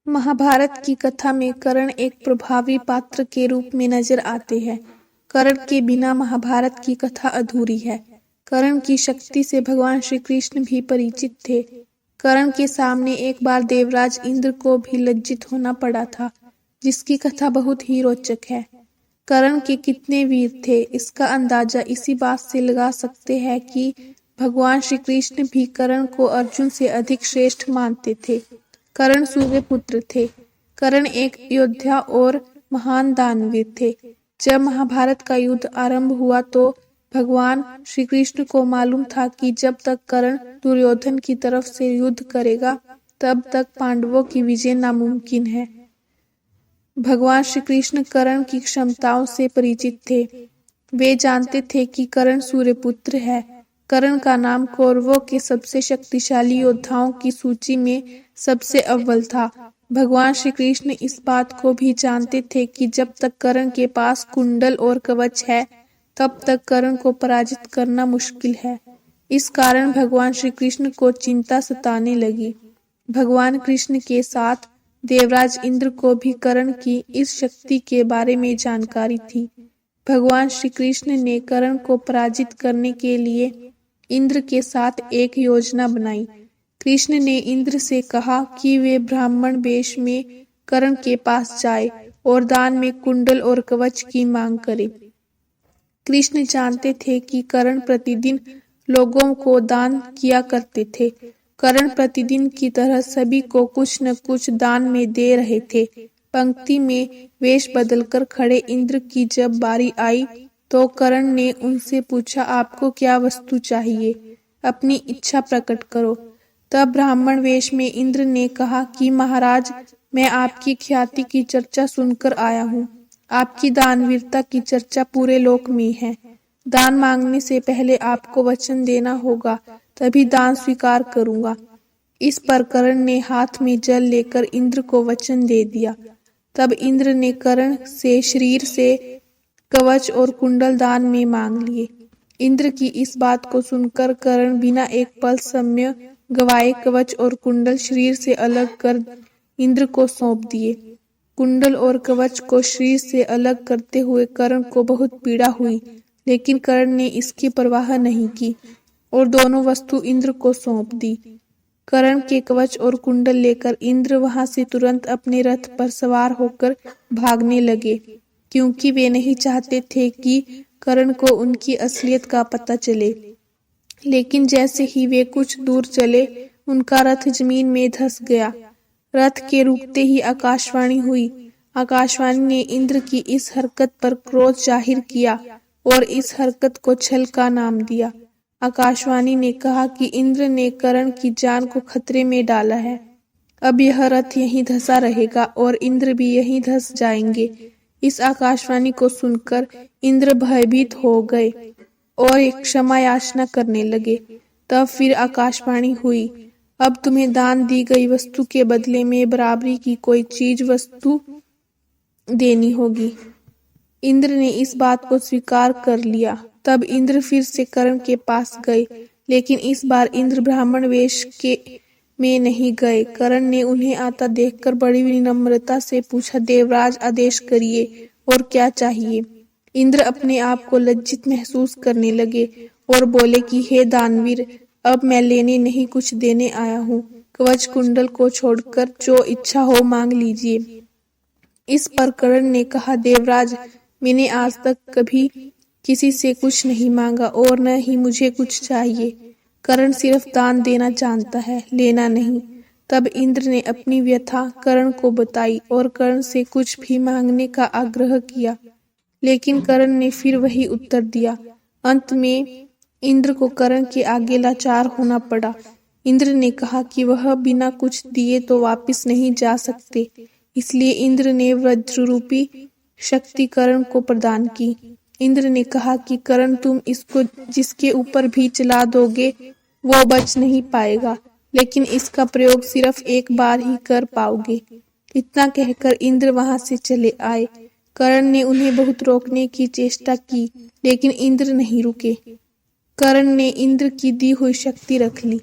महाभारत की कथा में कर्ण एक प्रभावी पात्र के रूप में नजर आते हैं। कर्ण के बिना महाभारत की कथा अधूरी है। कर्ण की शक्ति से भगवान श्री कृष्ण भी परिचित थे। कर्ण के सामने एक बार देवराज इंद्र को भी लज्जित होना पड़ा था, जिसकी कथा बहुत ही रोचक है। कर्ण के कितने वीर थे, इसका अंदाजा इसी बात से लगा सकते हैं कि भगवान श्री कृष्ण भी कर्ण को अर्जुन से अधिक श्रेष्ठ मानते थे। कर्ण सूर्य पुत्र थे। कर्ण एक योद्धा और महान दानवीर थे। जब महाभारत का युद्ध आरंभ हुआ तो भगवान श्री कृष्ण को मालूम था कि जब तक कर्ण दुर्योधन की तरफ से युद्ध करेगा तब तक पांडवों की विजय नामुमकिन है। भगवान श्री कृष्ण कर्ण की क्षमताओं से परिचित थे। वे जानते थे कि कर्ण सूर्यपुत्र है। कर्ण का नाम कौरवों के सबसे शक्तिशाली योद्धाओं की सूची में सबसे अव्वल था। भगवान श्री कृष्ण इस बात को भी जानते थे कि जब तक कर्ण के पास कुंडल और कवच है तब तक कर्ण को पराजित करना मुश्किल है। इस कारण भगवान श्री कृष्ण को चिंता सताने लगी। भगवान कृष्ण के साथ देवराज इंद्र को भी कर्ण की इस शक्ति के बारे में जानकारी थी। भगवान श्री कृष्ण ने कर्ण को पराजित करने के लिए इंद्र के साथ एक योजना बनाई। कृष्ण ने इंद्र से कहा कि वे ब्राह्मण वेश में कर्ण के पास जाए और दान में कुंडल और कवच की मांग करे। कृष्ण जानते थे कि कर्ण प्रतिदिन लोगों को दान किया करते थे। कर्ण प्रतिदिन की तरह सभी को कुछ न कुछ दान में दे रहे थे। पंक्ति में वेश बदलकर खड़े इंद्र की जब बारी आई तो कर्ण ने उनसे पूछा, आपको क्या वस्तु चाहिए? अपनी इच्छा प्रकट करो। तब ब्राह्मण वेश में इंद्र ने कहा कि महाराज, मैं आपकी ख्याति की चर्चा सुनकर आया हूँ। आपकी दानवीरता की चर्चा पूरे लोक में है। दान मांगने से पहले आपको वचन देना होगा, तभी दान स्वीकार करूंगा। इस पर कर्ण ने हाथ में जल लेकर इंद्र को वचन दे दिया। तब इंद्र ने कर्ण से शरीर से कवच और कुंडल दान में मांग लिए। इंद्र की इस बात को सुनकर कर्ण बिना एक पल समय गवाए कवच और कुंडल शरीर से अलग कर इंद्र को सौंप दिए। कुंडल और कवच को शरीर से अलग करते हुए कर्ण को बहुत पीड़ा हुई, लेकिन कर्ण ने इसकी परवाह नहीं की और दोनों वस्तु इंद्र को सौंप दी। कर्ण के कवच और कुंडल लेकर इंद्र वहां से तुरंत अपने रथ पर सवार होकर भागने लगे, क्योंकि वे नहीं चाहते थे कि कर्ण को उनकी असलियत का पता चले। लेकिन जैसे ही वे कुछ दूर चले, उनका रथ जमीन में धंस गया। रथ के रुकते ही आकाशवाणी हुई। आकाशवाणी ने इंद्र की इस हरकत पर क्रोध जाहिर किया और इस हरकत को छल का नाम दिया। आकाशवाणी ने कहा कि इंद्र ने कर्ण की जान को खतरे में डाला है। अब यह रथ यहीं धंसा रहेगा और इंद्र भी यहीं धंस जाएंगे। इस आकाशवाणी को सुनकर इंद्र भयभीत हो गए और एक क्षमा याचना करने लगे। तब फिर आकाशवाणी हुई, अब तुम्हें दान दी गई वस्तु के बदले में बराबरी की कोई चीज वस्तु देनी होगी। इंद्र ने इस बात को स्वीकार कर लिया। तब इंद्र फिर से कर्ण के पास गए, लेकिन इस बार इंद्र ब्राह्मण वेश के में नहीं गए। कर्ण ने उन्हें आता देखकर बड़ी विनम्रता से पूछा, देवराज आदेश करिए और क्या चाहिए? इंद्र अपने आप को लज्जित महसूस करने लगे और बोले कि हे दानवीर, अब मैं लेने नहीं कुछ देने आया हूँ। कवच कुंडल को छोड़कर जो इच्छा हो मांग लीजिए। इस पर कर्ण ने कहा, देवराज, मैंने आज तक कभी किसी से कुछ नहीं मांगा और न ही मुझे कुछ चाहिए। कर्ण सिर्फ दान देना जानता है, लेना नहीं। तब इंद्र ने अपनी व्यथा कर्ण को बताई और कर्ण से कुछ भी मांगने का आग्रह किया, लेकिन कर्ण ने फिर वही उत्तर दिया। अंत में इंद्र को कर्ण के आगे लाचार होना पड़ा। इंद्र ने कहा कि वह बिना कुछ दिए तो वापस नहीं जा सकते, इसलिए इंद्र ने वज्र रूपी शक्ति कर्ण को प्रदान की। इंद्र ने कहा कि कर्ण, तुम इसको जिसके ऊपर भी चला दोगे वो बच नहीं पाएगा, लेकिन इसका प्रयोग सिर्फ एक बार ही कर पाओगे। इतना कहकर इंद्र वहां से चले आए। कर्ण ने उन्हें बहुत रोकने की चेष्टा की, लेकिन इंद्र नहीं रुके। कर्ण ने इंद्र की दी हुई शक्ति रख ली।